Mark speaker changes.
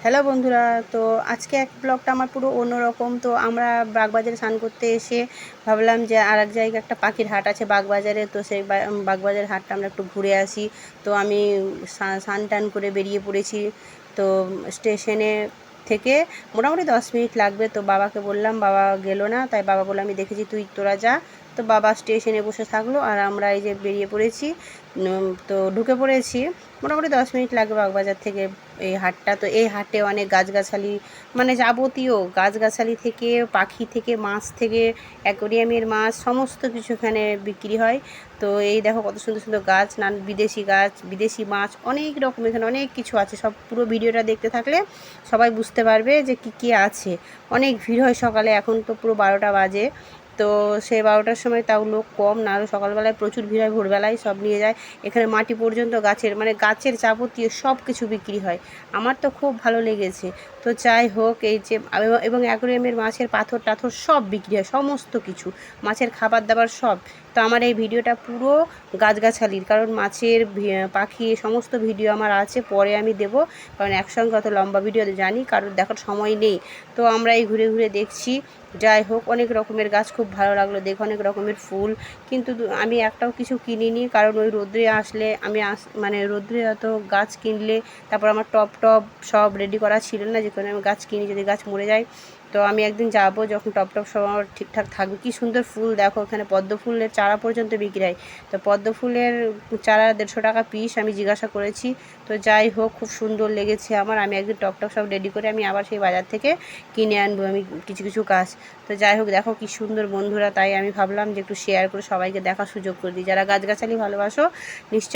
Speaker 1: Hello বন্ধুরা, তো আজকে এক ব্লগটা আমার পুরো অন্যরকম। তো আমরা বাগবাজারে স্নান করতে এসে ভাবলাম যে আর এক জায়গায় একটা পাখির হাট আছে বাগবাজারে, তো সেই বাগবাজারের হাটটা আমরা একটু ঘুরে আসি। তো আমি স্নান টান করে বেরিয়ে পড়েছি। তো স্টেশনে থেকে মোটামুটি 10 মিনিট লাগবে। তো বাবাকে বললাম, বাবা গেল না, তাই বাবা বললো আমি দেখেছি, তোরা যা। তো বাবা স্টেশনে বসে থাকলো আর আমরা এই যে বেরিয়ে পড়েছি। তো ঢুকে পড়েছি। মোটামুটি 10 মিনিট লাগবে বাগবাজার থেকে এই হাটটা। তো এই হাটে অনেক গাছগাছালি, মানে যাবতীয় গাছগাছালি থেকে, পাখি থেকে, মাছ থেকে, অ্যাকোরিয়ামের মাছ, সমস্ত কিছু এখানে বিক্রি হয়। তো এই দেখো কত সুন্দর সুন্দর গাছ, বিদেশি গাছ, বিদেশি মাছ, অনেক রকম এখানে অনেক কিছু আছে। সব পুরো ভিডিওটা দেখতে থাকলে সবাই বুঝতে পারবে যে কী কী আছে। অনেক ভিড় হয় সকালে, এখন তো পুরো 12টা বাজে। তো সেই 12টার সময় তাও লোক কম, না হলে সকালবেলায় প্রচুর ভিড় হয়, ভোরবেলায় সব নিয়ে যায়। এখানে মাটি পর্যন্ত গাছের, মানে গাছের যাবতীয় সব কিছু বিক্রি হয়। আমার তো খুব ভালো লেগেছে। তো যাই হোক, এই যে এবং অ্যাকোরিয়ামের মাছের পাথর টাথর সব বিক্রি হয়, সমস্ত কিছু, মাছের খাবার দাবার সব। তো আমার এই ভিডিওটা পুরো গাছগাছালির, কারণ মাছের পাখি সমস্ত ভিডিও আমার আছে, পরে আমি দেব, কারণ একসঙ্গে অত লম্বা ভিডিও জানি কারোর দেখার সময় নেই। তো আমরা এই ঘুরে ঘুরে দেখছি। যাই হোক, অনেক রকমের গাছ, খুব ভালো লাগলো দেখে, অনেক রকমের ফুল। কিন্তু আমি একটাও কিছু কিনিনি, কারণ ওই রোদ্রে আসলে আমি মানে রোদ্রে অত গাছ কিনলে, তারপর আমার টব সব রেডি করা ছিল না, যে কোনো আমি গাছ কিনি, যদি গাছ মরে যায়। তো আমি একদিন যাব, যখন টব সব আমার ঠিকঠাক থাকবে। কি সুন্দর ফুল দেখো, এখানে পদ্ম ফুলের চারা পর্যন্ত বিক্রি হয়। তো পদ্ম ফুলের চারা 150 টাকা পিস, আমি জিজ্ঞাসা করেছি। তো যাই হোক, খুব সুন্দর লেগেছে আমার। আমি একদিন টব সব রেডি করে আমি আবার সেই বাজার থেকে কিনে আনবো আমি কিছু কিছু গাছ। তো যাই হোক, দেখো কি সুন্দর বন্ধুরা, তাই আমি ভাবলাম যে একটু শেয়ার করে সবাইকে দেখার সুযোগ করে দিই। যারা গাছগাছালি ভালোবাসো নিশ্চয়ই